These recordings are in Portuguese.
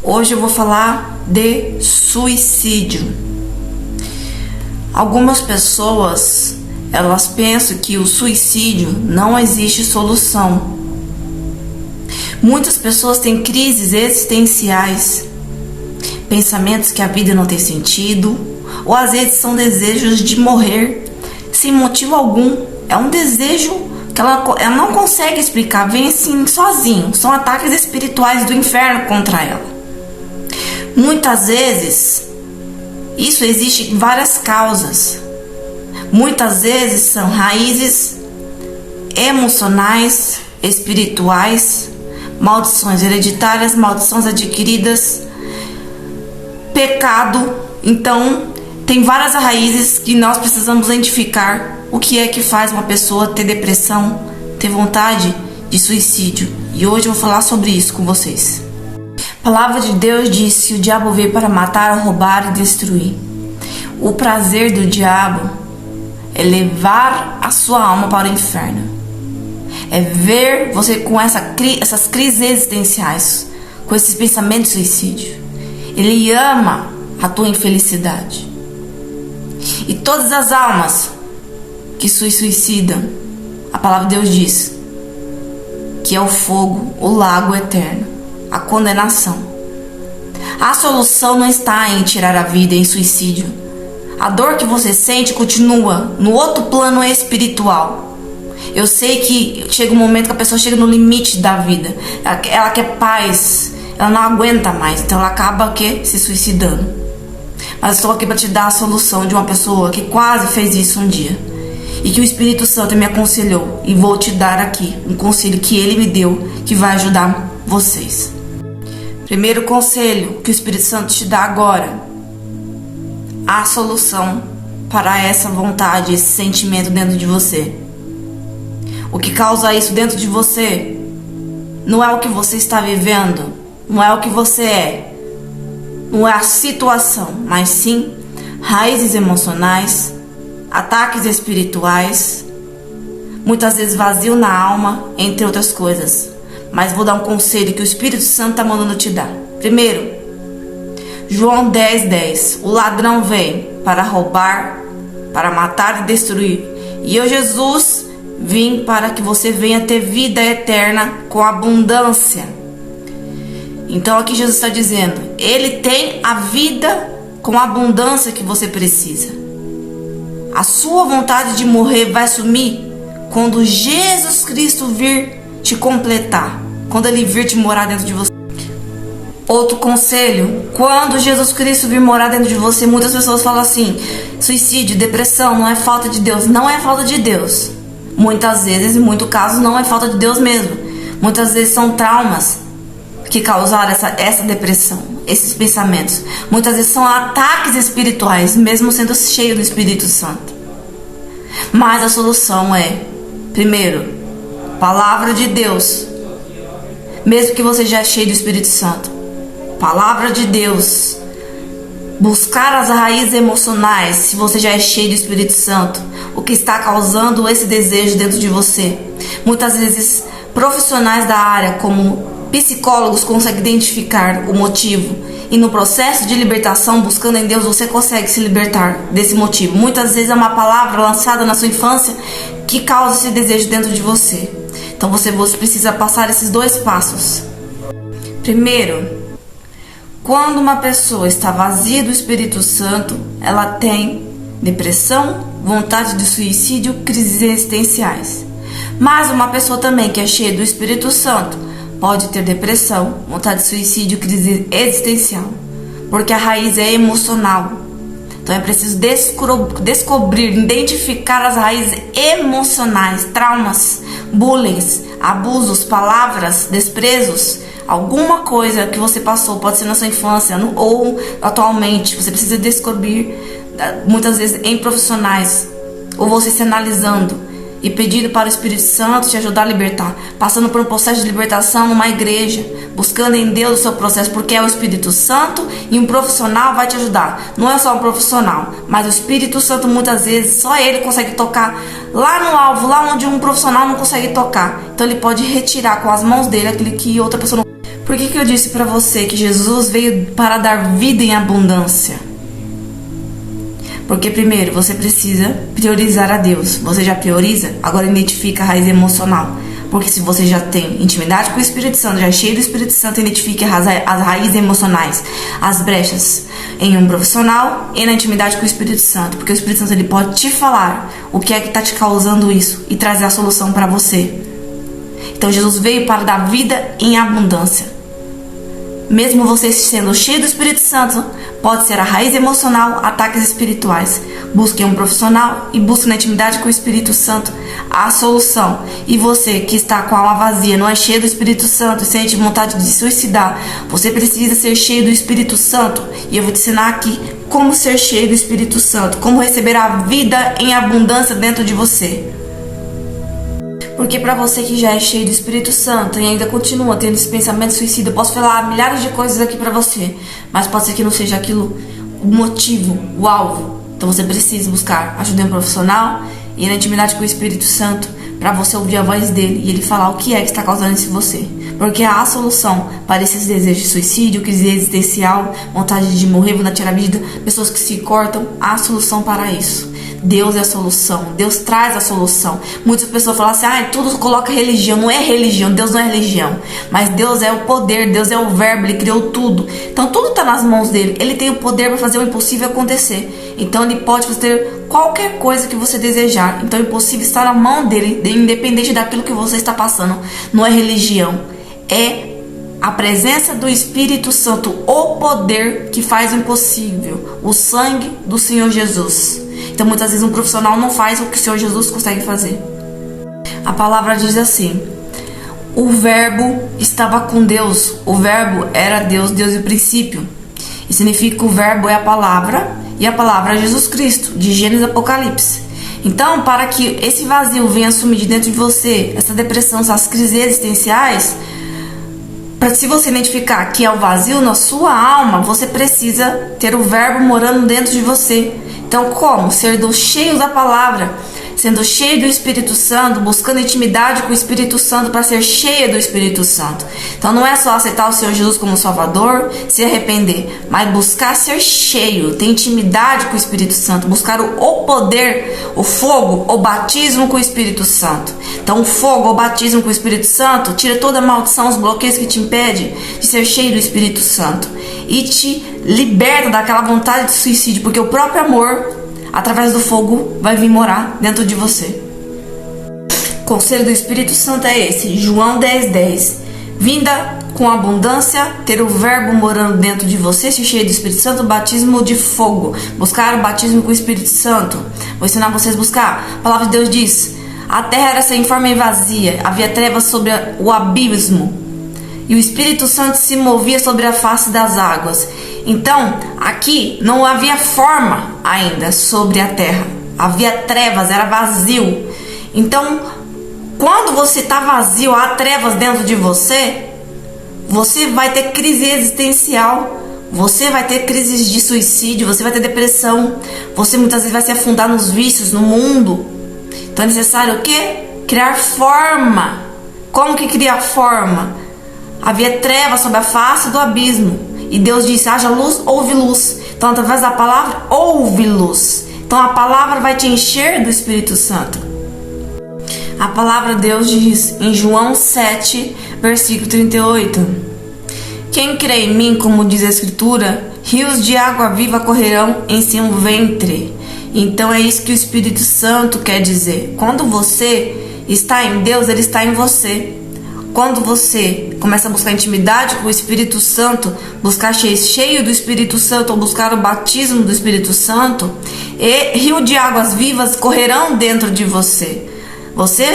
Hoje eu vou falar de suicídio. Algumas pessoas, elas pensam que o suicídio não existe solução. Muitas pessoas têm crises existenciais, pensamentos que a vida não tem sentido, ou às vezes são desejos de morrer sem motivo algum. É um desejo que ela não consegue explicar, vem assim sozinho. São ataques espirituais do inferno contra ela. Muitas vezes isso existe em várias causas. Muitas vezes são raízes emocionais, espirituais, maldições hereditárias, maldições adquiridas, pecado. Então, tem várias raízes que nós precisamos identificar o que é que faz uma pessoa ter depressão, ter vontade de suicídio. E hoje eu vou falar sobre isso com vocês. A palavra de Deus diz que o diabo veio para matar, roubar e destruir. O prazer do diabo é levar a sua alma para o inferno. É ver você com essas crises existenciais, com esses pensamentos de suicídio. Ele ama a tua infelicidade. E todas as almas que se suicidam, a palavra de Deus diz que é o fogo, o lago eterno, a condenação. A solução não está em tirar a vida, em suicídio. A dor que você sente continua no outro plano espiritual. Eu sei que chega um momento que a pessoa chega no limite da vida. Ela quer paz, ela não aguenta mais, então ela acaba se suicidando. Mas eu estou aqui para te dar a solução de uma pessoa que quase fez isso um dia e que o Espírito Santo me aconselhou, e vou te dar aqui um conselho que ele me deu, que vai ajudar vocês. Primeiro conselho que o Espírito Santo te dá agora: a solução para essa vontade, esse sentimento dentro de você. O que causa isso dentro de você não é o que você está vivendo, não é o que você é, não é a situação, mas sim raízes emocionais, ataques espirituais, muitas vezes vazio na alma, entre outras coisas. Mas vou dar um conselho que o Espírito Santo está mandando te dar. Primeiro, João 10:10. O ladrão vem para roubar, para matar e destruir. E eu, Jesus, vim para que você venha ter vida eterna com abundância. Então aqui Jesus está dizendo, ele tem a vida com a abundância que você precisa. A sua vontade de morrer vai sumir quando Jesus Cristo vir te completar, quando ele vir te morar dentro de você. Outro conselho: quando Jesus Cristo vir morar dentro de você, muitas pessoas falam assim: suicídio, depressão, não é falta de Deus. Não é falta de Deus. Muitas vezes, em muitos casos, não é falta de Deus mesmo. Muitas vezes são traumas que causaram essa depressão, esses pensamentos. Muitas vezes são ataques espirituais, mesmo sendo cheio do Espírito Santo. Mas a solução é, primeiro, palavra de Deus. Mesmo que você já é cheio do Espírito Santo, palavra de Deus. Buscar as raízes emocionais. Se você já é cheio do Espírito Santo, o que está causando esse desejo dentro de você. Muitas vezes profissionais da área, como psicólogos, conseguem identificar o motivo, e no processo de libertação, buscando em Deus, você consegue se libertar desse motivo. Muitas vezes é uma palavra lançada na sua infância que causa esse desejo dentro de você. Então você precisa passar esses 2 passos. Primeiro, quando uma pessoa está vazia do Espírito Santo, ela tem depressão, vontade de suicídio, crises existenciais. Mas uma pessoa também que é cheia do Espírito Santo pode ter depressão, vontade de suicídio, crise existencial, porque a raiz é emocional. Então é preciso descobrir, identificar as raízes emocionais, traumas, bullying, abusos, palavras, desprezos, alguma coisa que você passou, pode ser na sua infância ou atualmente. Você precisa descobrir, muitas vezes em profissionais, ou você se analisando e pedindo para o Espírito Santo te ajudar a libertar, passando por um processo de libertação numa igreja, buscando em Deus o seu processo, porque é o Espírito Santo, e um profissional vai te ajudar. Não é só um profissional, mas o Espírito Santo, muitas vezes só ele consegue tocar lá no alvo, lá onde um profissional não consegue tocar. Então ele pode retirar com as mãos dele aquilo que outra pessoa não. Por que eu disse para você que Jesus veio para dar vida em abundância? Porque primeiro você precisa priorizar a Deus. Você já prioriza? Agora identifica a raiz emocional. Porque se você já tem intimidade com o Espírito Santo, já é cheio do Espírito Santo, identifique as raízes emocionais, as brechas em um profissional e na intimidade com o Espírito Santo. Porque o Espírito Santo ele pode te falar o que é que está te causando isso e trazer a solução para você. Então Jesus veio para dar vida em abundância. Mesmo você sendo cheio do Espírito Santo, pode ser a raiz emocional, ataques espirituais. Busque um profissional e busque na intimidade com o Espírito Santo a solução. E você que está com a alma vazia, não é cheio do Espírito Santo e sente vontade de suicidar, você precisa ser cheio do Espírito Santo. E eu vou te ensinar aqui como ser cheio do Espírito Santo, como receber a vida em abundância dentro de você. Porque para você que já é cheio do Espírito Santo e ainda continua tendo esse pensamento suicida, eu posso falar milhares de coisas aqui para você, mas pode ser que não seja aquilo o motivo, o alvo. Então você precisa buscar ajuda de um profissional e na intimidade com o Espírito Santo para você ouvir a voz dele e ele falar o que é que está causando isso em você. Porque há a solução para esses desejos de suicídio, crise existencial, vontade de morrer, vontade de tirar a vida, pessoas que se cortam, há a solução para isso. Deus é a solução, Deus traz a solução. Muitas pessoas falam assim, tudo coloca religião. Não é religião, Deus não é religião, mas Deus é o poder, Deus é o verbo, Ele criou tudo. Então tudo está nas mãos dele, Ele tem o poder para fazer o impossível acontecer. Então Ele pode fazer qualquer coisa que você desejar. Então o impossível está na mão dele, independente daquilo que você está passando. Não é religião, é a presença do Espírito Santo, o poder que faz o impossível, o sangue do Senhor Jesus. Então muitas vezes um profissional não faz o que o Senhor Jesus consegue fazer. A palavra diz assim: o verbo estava com Deus. O verbo era Deus, Deus e o princípio. E significa que o verbo é a palavra e a palavra é Jesus Cristo, de Gênesis e Apocalipse. Então, para que esse vazio venha assumir de dentro de você, essa depressão, essas crises existenciais, para se você identificar que é o vazio na sua alma, você precisa ter o verbo morando dentro de você. Então como? Sendo cheio da palavra, sendo cheio do Espírito Santo, buscando intimidade com o Espírito Santo para ser cheia do Espírito Santo. Então não é só aceitar o Senhor Jesus como Salvador, se arrepender, mas buscar ser cheio, ter intimidade com o Espírito Santo, buscar o poder, o fogo, o batismo com o Espírito Santo. Então o fogo, o batismo com o Espírito Santo, tira toda a maldição, os bloqueios que te impedem de ser cheio do Espírito Santo e te liberta daquela vontade de suicídio, porque o próprio amor, através do fogo, vai vir morar dentro de você. O conselho do Espírito Santo é esse, João 10:10. Vinda com abundância, ter o verbo morando dentro de você, se cheio do Espírito Santo, batismo de fogo. Buscar o batismo com o Espírito Santo. Vou ensinar vocês a buscar. A palavra de Deus diz: a terra era sem forma e vazia, havia trevas sobre o abismo, e o Espírito Santo se movia sobre a face das águas. Então, aqui não havia forma ainda sobre a terra. Havia trevas, era vazio. Então, quando você está vazio, há trevas dentro de você, você vai ter crise existencial, você vai ter crises de suicídio, você vai ter depressão, você muitas vezes vai se afundar nos vícios, no mundo. Então é necessário o quê? Criar forma. Como que cria forma? Havia trevas sobre a face do abismo. E Deus disse: haja luz, houve luz. Então, através da palavra, houve luz. Então, a palavra vai te encher do Espírito Santo. A palavra de Deus diz em João 7, versículo 38: quem crê em mim, como diz a Escritura, rios de água viva correrão em seu ventre. Então, é isso que o Espírito Santo quer dizer. Quando você está em Deus, Ele está em você. Quando você começa a buscar intimidade com o Espírito Santo, buscar cheio do Espírito Santo, ou buscar o batismo do Espírito Santo, e rio de águas vivas correrão dentro de você. Você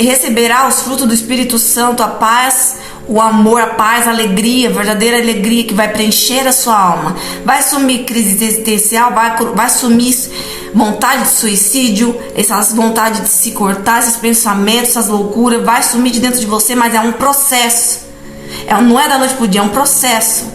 receberá os frutos do Espírito Santo, a paz, o amor, a paz, a alegria, a verdadeira alegria que vai preencher a sua alma. Vai sumir crise existencial, vai sumir vontade de suicídio, essas vontades de se cortar, esses pensamentos, essas loucuras, vai sumir de dentro de você, mas é um processo. Não é da noite pro dia, é um processo.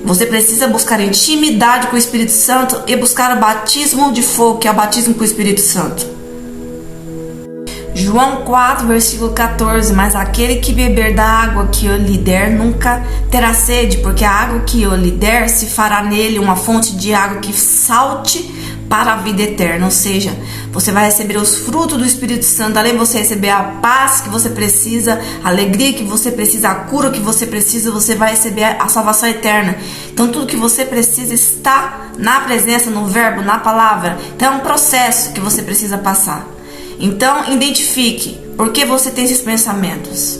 Você precisa buscar intimidade com o Espírito Santo e buscar o batismo de fogo, que é o batismo com o Espírito Santo. João 4, versículo 14, mas aquele que beber da água que eu lhe der nunca terá sede, porque a água que eu lhe der se fará nele uma fonte de água que salte para a vida eterna. Ou seja, você vai receber os frutos do Espírito Santo, além de você receber a paz que você precisa, a alegria que você precisa, a cura que você precisa, você vai receber a salvação eterna. Então tudo que você precisa está na presença, no verbo, na palavra. Então é um processo que você precisa passar. Então, identifique por que você tem esses pensamentos.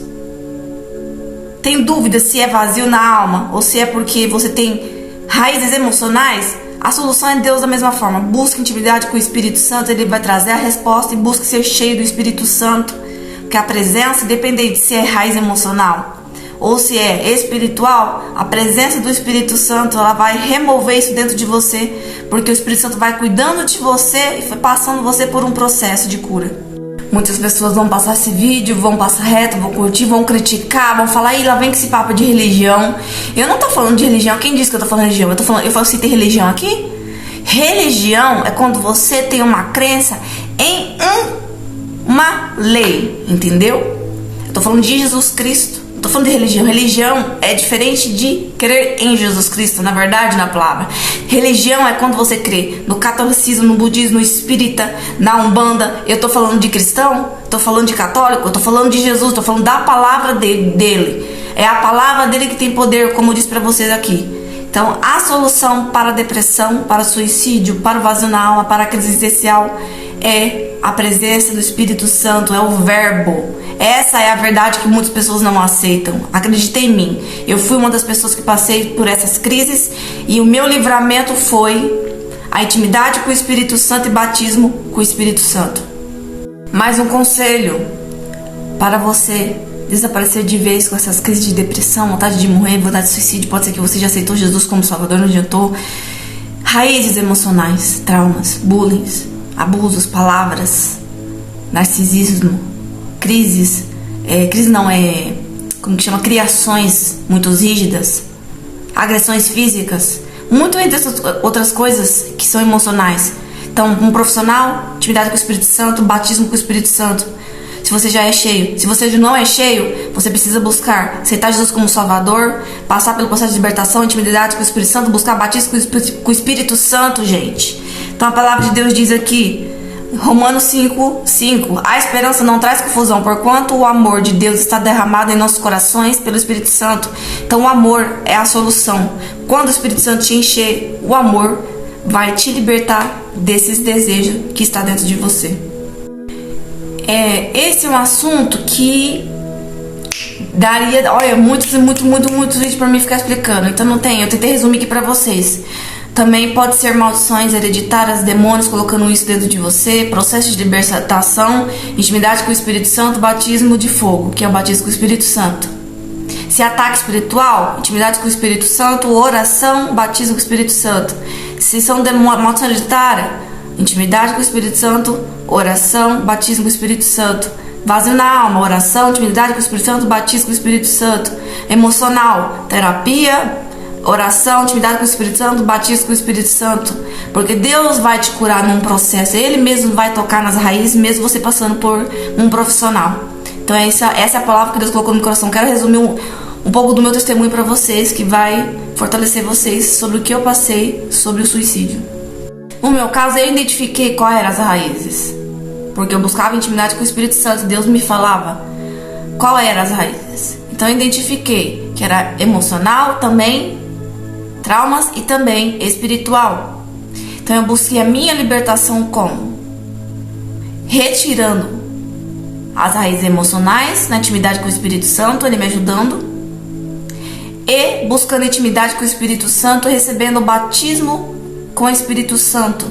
Tem dúvida se é vazio na alma ou se é porque você tem raízes emocionais? A solução é Deus da mesma forma. Busque intimidade com o Espírito Santo, Ele vai trazer a resposta, e busque ser cheio do Espírito Santo. Porque a presença, independente se é raiz emocional ou se é espiritual, a presença do Espírito Santo, ela vai remover isso dentro de você, porque o Espírito Santo vai cuidando de você e passando você por um processo de cura. Muitas pessoas vão passar esse vídeo, vão passar reto, vão curtir, vão criticar, vão falar, lá vem com esse papo de religião. Eu não tô falando de religião. Quem disse que eu tô falando de religião? Eu falo se tem religião aqui? Religião é quando você tem uma crença em uma lei, entendeu? Eu tô falando de Jesus Cristo. Tô falando de religião. Religião é diferente de crer em Jesus Cristo, na verdade, na palavra. Religião é quando você crê no catolicismo, no budismo, no espírita, na umbanda. Eu tô falando de cristão, tô falando de católico, eu tô falando de Jesus, tô falando da palavra dele. É a palavra dele que tem poder, como eu disse pra vocês aqui. Então, a solução para a depressão, para o suicídio, para o vazio na alma, para a crise existencial é a presença do Espírito Santo, é o verbo. Essa é a verdade que muitas pessoas não aceitam. Acredite em mim. Eu fui uma das pessoas que passei por essas crises e o meu livramento foi a intimidade com o Espírito Santo e batismo com o Espírito Santo. Mais um conselho para você desaparecer de vez com essas crises de depressão, vontade de morrer, vontade de suicídio. Pode ser que você já aceitou Jesus como Salvador, não adiantou. Raízes emocionais, traumas, bullying, abusos, palavras, narcisismo, crises, como que chama? Criações muito rígidas, agressões físicas, muito entre outras coisas que são emocionais. Então, um profissional, intimidade com o Espírito Santo, batismo com o Espírito Santo. Se você já é cheio, se você não é cheio, você precisa buscar aceitar Jesus como Salvador, passar pelo processo de libertação, intimidade com o Espírito Santo, buscar batismo com o Espírito Santo, gente. Então a palavra de Deus diz aqui, Romanos 5:5, a esperança não traz confusão, porquanto o amor de Deus está derramado em nossos corações pelo Espírito Santo. Então o amor é a solução. Quando o Espírito Santo te encher, o amor vai te libertar desses desejos que está dentro de você. Esse é um assunto que daria, muitos vídeos para mim ficar explicando. Então não tem, eu tentei resumir aqui para vocês. Também pode ser maldições hereditárias, demônios colocando isso dentro de você, processo de libertação, intimidade com o Espírito Santo, batismo de fogo, que é o batismo com o Espírito Santo. Se é ataque espiritual, intimidade com o Espírito Santo, oração, batismo com o Espírito Santo. Se são maldição hereditária, intimidade com o Espírito Santo, oração, batismo com o Espírito Santo. Vazio na alma, oração, intimidade com o Espírito Santo, batismo com o Espírito Santo. Emocional, terapia, oração, intimidade com o Espírito Santo, batismo com o Espírito Santo. Porque Deus vai te curar num processo. Ele mesmo vai tocar nas raízes, mesmo você passando por um profissional. Então essa é a palavra que Deus colocou no meu coração. Quero resumir um pouco do meu testemunho para vocês, que vai fortalecer vocês sobre o que eu passei sobre o suicídio. No meu caso, eu identifiquei quais eram as raízes, porque eu buscava intimidade com o Espírito Santo. Deus me falava qual eram as raízes. Então eu identifiquei que era emocional também, traumas e também espiritual. Então eu busquei a minha libertação como? Retirando as raízes emocionais na intimidade com o Espírito Santo, ele me ajudando, e buscando intimidade com o Espírito Santo, recebendo o batismo com o Espírito Santo,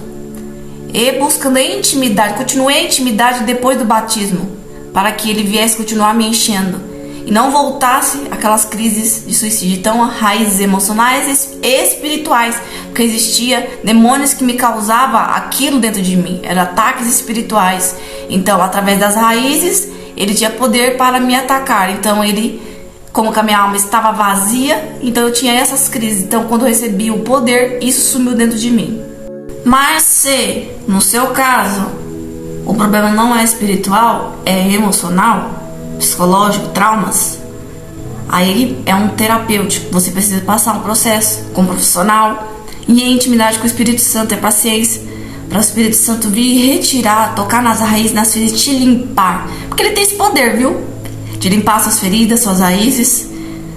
e buscando a intimidade, continuei a intimidade depois do batismo, para que ele viesse continuar me enchendo e não voltasse aquelas crises de suicídio. Então, raízes emocionais e espirituais, porque existia demônios que me causavam aquilo dentro de mim, eram ataques espirituais. Então, através das raízes, ele tinha poder para me atacar. Então, como que a minha alma estava vazia, então eu tinha essas crises. Então, quando eu recebi o poder, isso sumiu dentro de mim. Mas se, no seu caso, o problema não é espiritual, é emocional, psicológico, traumas, aí é um terapêutico. Você precisa passar um processo com um profissional e em intimidade com o Espírito Santo, é paciência, para o Espírito Santo vir retirar, tocar nas raízes, nas feridas, te limpar, porque ele tem esse poder, viu? De limpar suas feridas, suas raízes,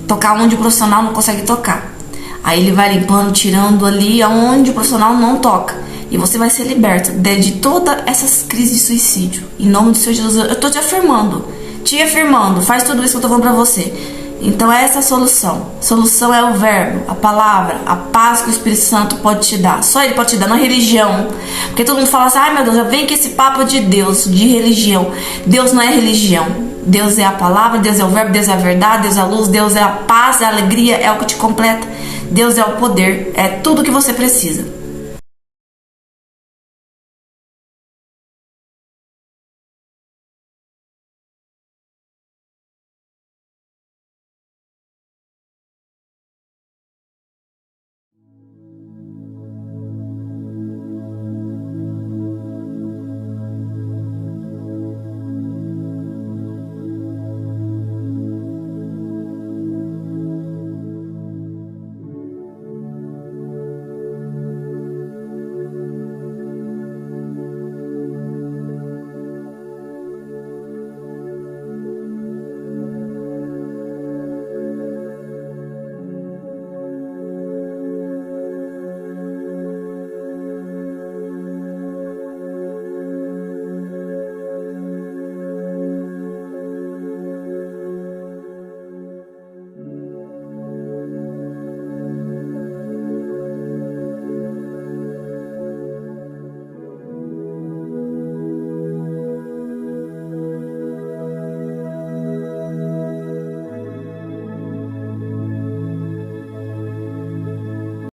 tocar onde o profissional não consegue tocar. Aí ele vai limpando, tirando ali aonde o profissional não toca. E você vai ser liberto de todas essas crises de suicídio. Em nome do Senhor Jesus, eu tô te afirmando, faz tudo isso que eu tô falando pra você. Então essa é a solução. A solução é o verbo, a palavra, a paz que o Espírito Santo pode te dar. Só ele pode te dar, não é religião. Porque todo mundo fala assim, ai meu Deus, já vem com esse papo de Deus, de religião. Deus não é religião. Deus é a palavra, Deus é o verbo, Deus é a verdade, Deus é a luz, Deus é a paz, é a alegria, é o que te completa. Deus é o poder, é tudo que você precisa.